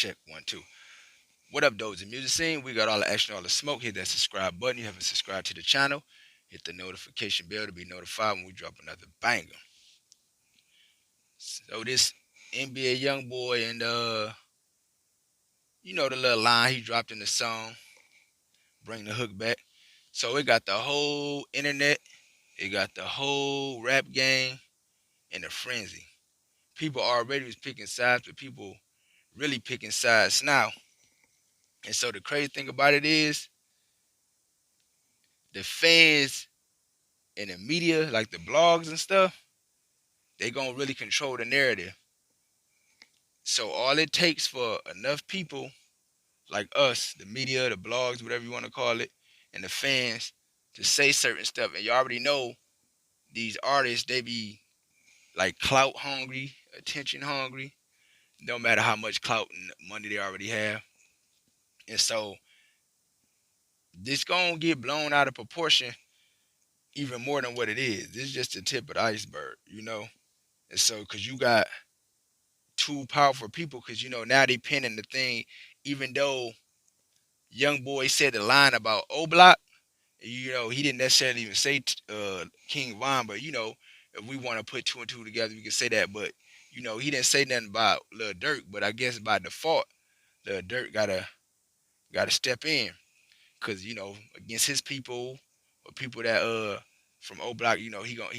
Check 1 2. What up, those in music scene? We got all the action, all the smoke. Hit that subscribe button. You haven't subscribed to the channel. Hit the notification bell to be notified when we drop another banger. So this NBA Youngboy and the little line he dropped in the song, bring the hook back. So it got the whole internet, it got the whole rap game in a frenzy. People already was picking sides, but people really picking sides now. And so the crazy thing about it is the fans and the media, like the blogs and stuff, they gonna really control the narrative. So all it takes for enough people like us, the media, the blogs, whatever you want to call it, and the fans to say certain stuff, and you already know these artists, they be like clout hungry, attention hungry, no matter how much clout and money they already have. And so this gonna get blown out of proportion even more than what it is. This is just the tip of the iceberg. And so, because you got two powerful people, because now they pinning the thing, even though Young Boy said the line about Oblock, he didn't necessarily even say King Von, but if we want to put two and two together, we can say that. But he didn't say nothing about Lil Durk, but I guess by default, Lil Durk gotta step in, because against his people or people that from O Block, he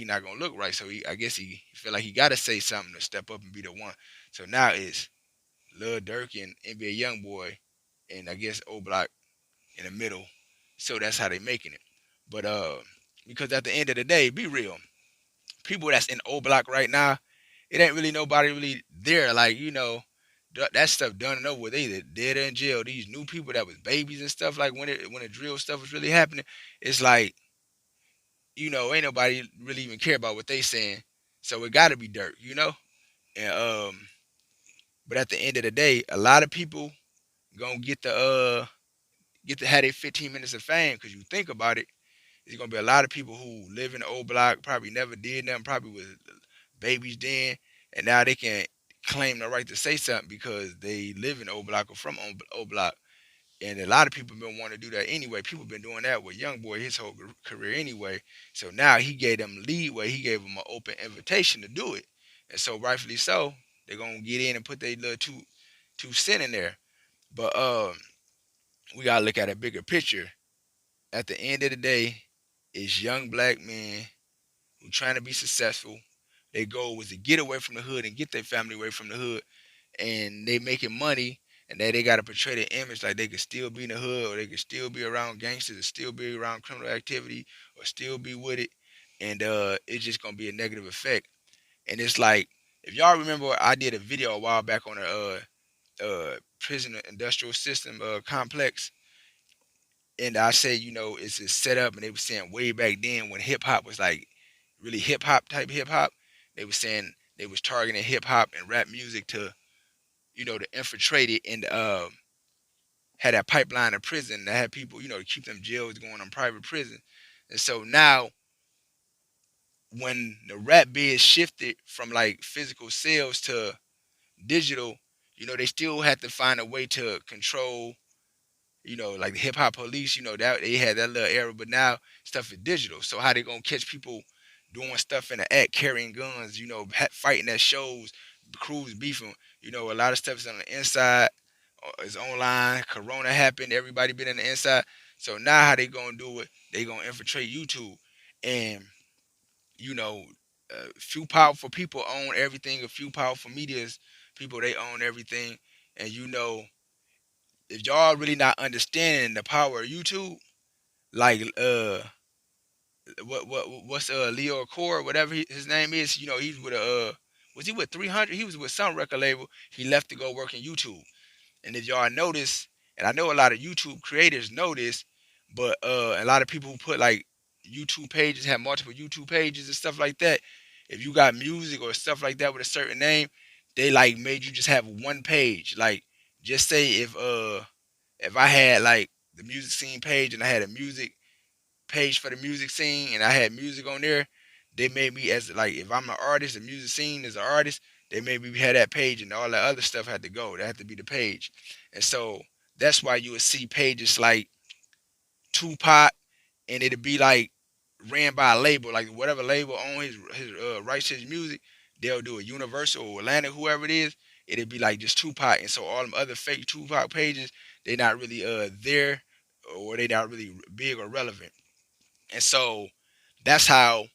not gonna look right. So I guess he feel like he gotta say something to step up and be the one. So now it's Lil Durk and NBA YoungBoy, and I guess O Block in the middle. So that's how they making it. But because at the end of the day, be real, people that's in O Block right now, it ain't really nobody really there. Like that stuff done and over with. They either dead or in jail. These new people that was babies and stuff, like when the drill stuff was really happening, it's like ain't nobody really even care about what they saying. So it got to be Durk. And but at the end of the day, a lot of people gonna get to have their 15 minutes of fame, because you think about it, there's gonna be a lot of people who live in the old block, probably never did nothing, probably was babies then, and now they can claim the right to say something because they live in old block or from old block. And a lot of people been wanting to do that anyway. People been doing that with Youngboy his whole career anyway. So now he gave them leeway. He gave them an open invitation to do it. And so rightfully so, they're gonna get in and put their little two cent in there. But we gotta look at a bigger picture. At the end of the day, it's young black men who trying to be successful. Their goal was to get away from the hood and get their family away from the hood, and they making money, and they got to portray their image like they could still be in the hood, or they could still be around gangsters, or still be around criminal activity, or still be with it, and it's just gonna be a negative effect. And it's like, if y'all remember, I did a video a while back on a prison industrial system complex, and I said, it's a setup, and they were saying way back then when hip hop was like really hip hop type hip hop, they were saying they was targeting hip hop and rap music to infiltrate it and had that pipeline of prison that had people, to keep them jails going on private prison. And so now when the rap biz shifted from like physical sales to digital, they still had to find a way to control, like the hip hop police, that they had that little era, but now stuff is digital. So how they gonna catch people doing stuff in the act, carrying guns, fighting at shows, crews beefing, a lot of stuff is on the inside, is online. Corona happened, everybody been in the inside. So now how they gonna do it? They gonna infiltrate YouTube, and you know, a few powerful people own everything. A few powerful media's people, they own everything, and if y'all really not understanding the power of YouTube, like what's Leo Core, whatever his name is, he's with a was he with 300? He was with some record label. He left to go work in YouTube. And if y'all notice, and I know a lot of YouTube creators know this, but a lot of people who put like YouTube pages, have multiple YouTube pages and stuff like that. If you got music or stuff like that with a certain name, they like made you just have one page. Like, just say if I had like the music scene page and I had a music page for the music scene and I had music on there, they made me as like, if I'm an artist, a music scene is an artist, they maybe had that page and all the other stuff had to go. That had to be the page. And so that's why you would see pages like Tupac, and it'd be like ran by a label, like whatever label own his rights to his music, they'll do a Universal or Atlantic, whoever it is. It'd be like just Tupac, and so all them other fake Tupac pages, they not really there, or they not really big or relevant. And so that's how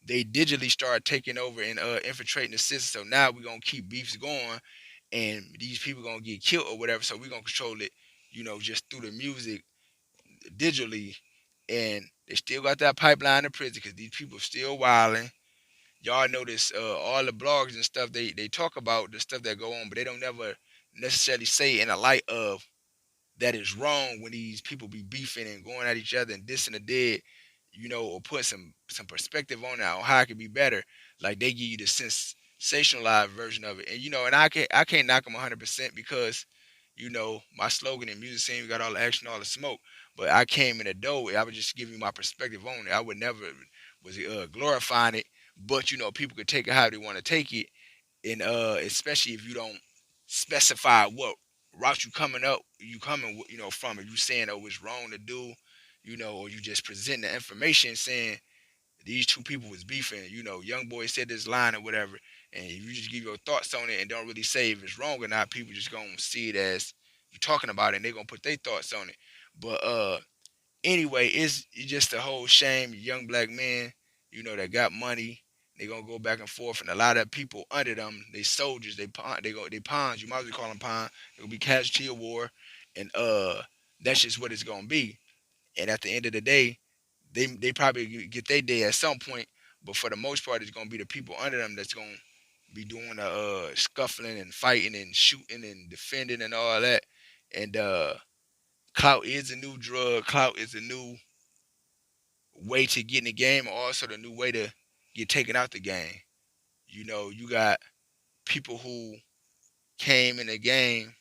they digitally start taking over and infiltrating the system. So now we're gonna keep beefs going, and these people gonna get killed or whatever. So we're gonna control it, just through the music digitally, and they still got that pipeline to prison because these people still wilding. Y'all notice all the blogs and stuff they talk about the stuff that go on, but they don't never necessarily say in the light of that is wrong when these people be beefing and going at each other and dissing the dead, or put some perspective on that on how it could be better. Like they give you the sensationalized version of it, and and I can't knock them 100% because my slogan in music scene, we got all the action, all the smoke. But I came in the door. I would just give you my perspective on it. I would never was glorifying it, but people could take it how they want to take it, and especially if you don't specify what route you coming from. If you saying it's wrong to do, or you just present the information saying these two people was beefing. Youngboy said this line or whatever, and if you just give your thoughts on it and don't really say if it's wrong or not, people just gonna see it as you talking about it, and they gonna put their thoughts on it. But anyway, it's just a whole shame. Young black men, that got money, they gonna go back and forth, and a lot of people under them, they soldiers, they pawns. You might as well call them pawns. They gonna be casualty of war, and that's just what it's gonna be. And at the end of the day, they probably get their day at some point, but for the most part, it's gonna be the people under them that's gonna be doing the scuffling and fighting and shooting and defending and all that. And clout is a new drug. Clout is a new way to get in the game, and also the new way to get taken out the game. You got people who came in the game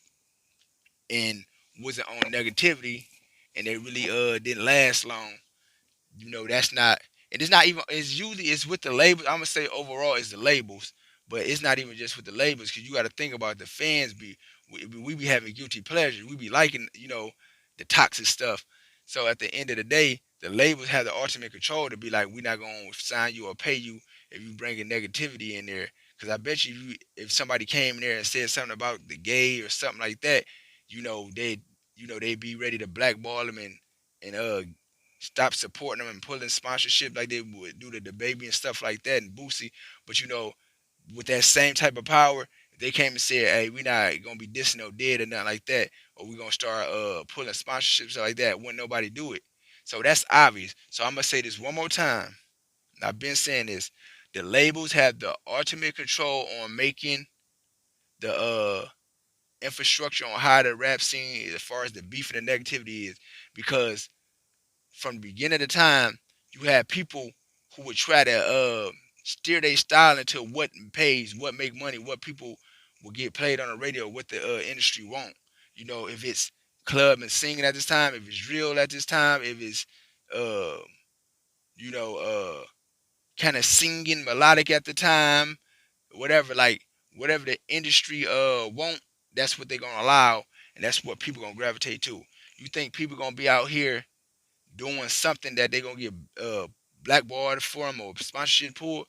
and wasn't on negativity, and they really didn't last long. That's not, and it's not even, it's usually it's with the labels. I'm gonna say overall it's the labels, but it's not even just with the labels, because you got to think about the fans. We be having guilty pleasure. We be liking the toxic stuff. So at the end of the day, the labels have the ultimate control to be like, we're not gonna sign you or pay you if you bringing negativity in there. Because I bet you, if somebody came in there and said something about the gay or something like that, they they'd be ready to blackball them and stop supporting them and pulling sponsorship like they would do to the baby and stuff like that and Boosie. But with that same type of power, if they came and said, "Hey, we not gonna be dissing no dead or nothing like that, or we gonna start pulling sponsorships like that," wouldn't nobody do it. So that's obvious. So I'm gonna say this one more time. I've been saying this. The labels have the ultimate control on making the infrastructure on how the rap scene, as far as the beef and the negativity is, because from the beginning of the time, you had people who would try to steer their style into what pays, what make money, what people will get played on the radio, what the industry want. If it's club and singing at this time, if it's real at this time, if it's uh, you know, kind of singing melodic at the time, whatever, like whatever the industry want, that's what they're gonna allow, and that's what people gonna gravitate to. You think people gonna be out here doing something that they're gonna get blackballed for them or sponsorship pulled?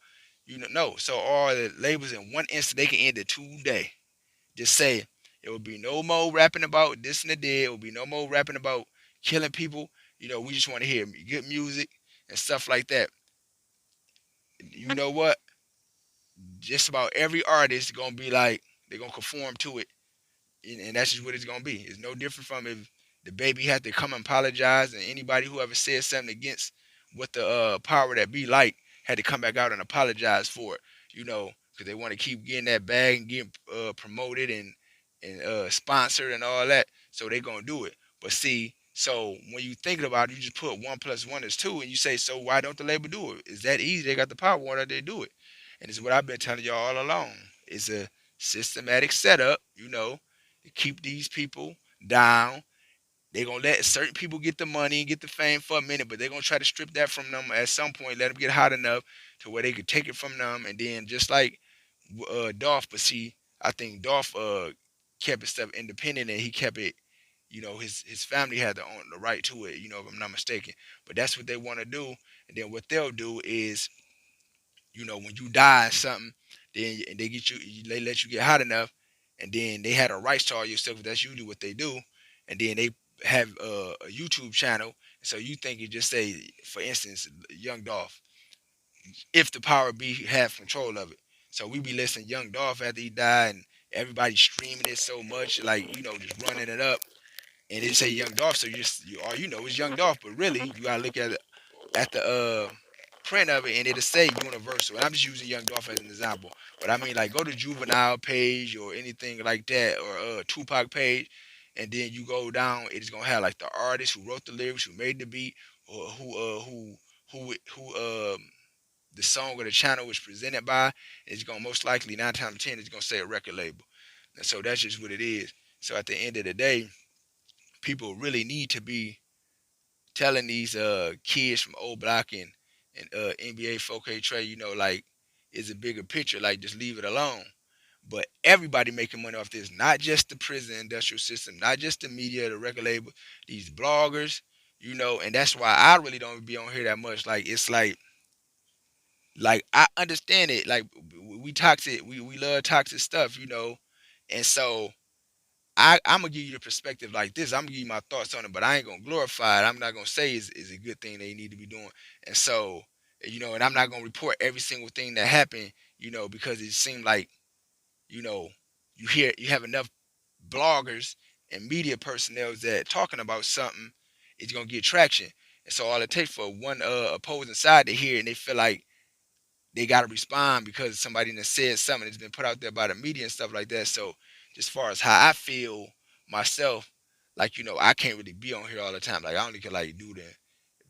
No. So all the labels in one instant they can end it today. Just say it will be no more rapping about this and the dead. It will be no more rapping about killing people. We just want to hear good music and stuff like that. You know what? Just about every artist gonna be like they're gonna conform to it, and that's just what it's gonna be. It's no different from if the baby had to come and apologize, and anybody who ever said something against what the power that be like had to come back out and apologize for it. Because they want to keep getting that bag and getting promoted and sponsored and all that. So they gonna do it. But see, so when you thinking about it, you just put 1+1 is 2, and you say, so why don't the label do it? It's that easy. They got the power. Why don't they do it? And it's what I've been telling y'all all along. It's a systematic setup, to keep these people down. They're going to let certain people get the money and get the fame for a minute, but they're going to try to strip that from them at some point, let them get hot enough to where they could take it from them. And then just like Dolph, but see, I think Dolph kept his stuff independent and he kept it. His family had the own the right to it. If I'm not mistaken. But that's what they want to do. And then what they'll do is, when you die or something, then and they let you get hot enough, and then they had a rights to all your stuff. That's usually what they do, and then they have a YouTube channel. So you think it just say, for instance, Young Dolph, if the power be have control of it. So we be listening Young Dolph after he died, and everybody streaming it so much, like just running it up, and it say Young Dolph. So all you know is Young Dolph, but really you gotta look at the print of it, and it'll say Universal. And I'm just using Young Dolph as an example, but I mean, like, go to Juvenile page or anything like that, or Tupac page, and then you go down. It's gonna have like the artist who wrote the lyrics, who made the beat, or who the song or the channel was presented by. It's gonna most likely 9 times 10 it's gonna say a record label, and so that's just what it is. So at the end of the day, people really need to be telling these kids from Oblock and NBA 4K Trey, like, it's a bigger picture. Like, just leave it alone. But everybody making money off this, not just the prison industrial system, not just the media, the record label, these bloggers, and that's why I really don't be on here that much. Like, it's like I understand it. Like, we toxic, we love toxic stuff, and so I'm gonna give you the perspective like this. I'm gonna give you my thoughts on it, but I ain't gonna glorify it. I'm not gonna say is a good thing they need to be doing. And so, and I'm not gonna report every single thing that happened, because it seemed like, you know, you have enough bloggers and media personnel that talking about something is gonna get traction. And so all it takes for one opposing side to hear, and they feel like they got to respond because somebody that said something that's been put out there by the media and stuff like that. So, as far as how I feel myself, like, I can't really be on here all the time. Like, I only can, like, do the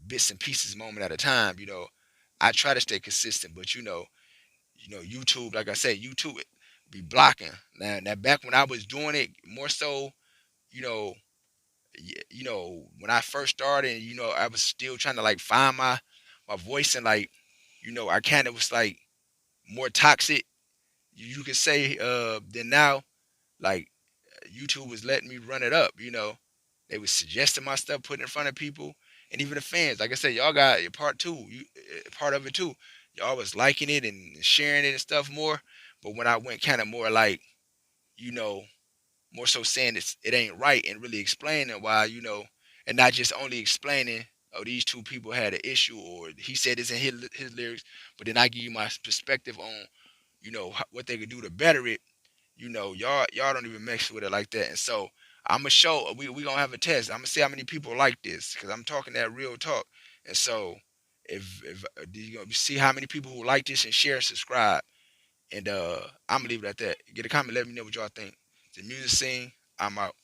bits and pieces moment at a time. I try to stay consistent, but YouTube, like I said, YouTube be blocking. Now back when I was doing it more so, you know, when I first started, and I was still trying to, like, find my voice, and, like, I kind of was like more toxic, you could say, than now. Like, YouTube was letting me run it up. They was suggesting my stuff, putting it in front of people, and even the fans. Like I said, y'all got a part too. Part of it too. Y'all was liking it and sharing it and stuff more. But when I went kind of more like, you know, more so saying it ain't right, and really explaining why, and not just only explaining, oh, these two people had an issue, or he said this in his lyrics, but then I give you my perspective on, what they could do to better it. Y'all don't even mess with it like that. And so I'm gonna show, we gonna have a test. I'm gonna see how many people like this, because I'm talking that real talk. And so if you gonna see how many people who like this and share and subscribe. And I'm gonna leave it at that. Get a comment, let me know what y'all think. The music scene, I'm out.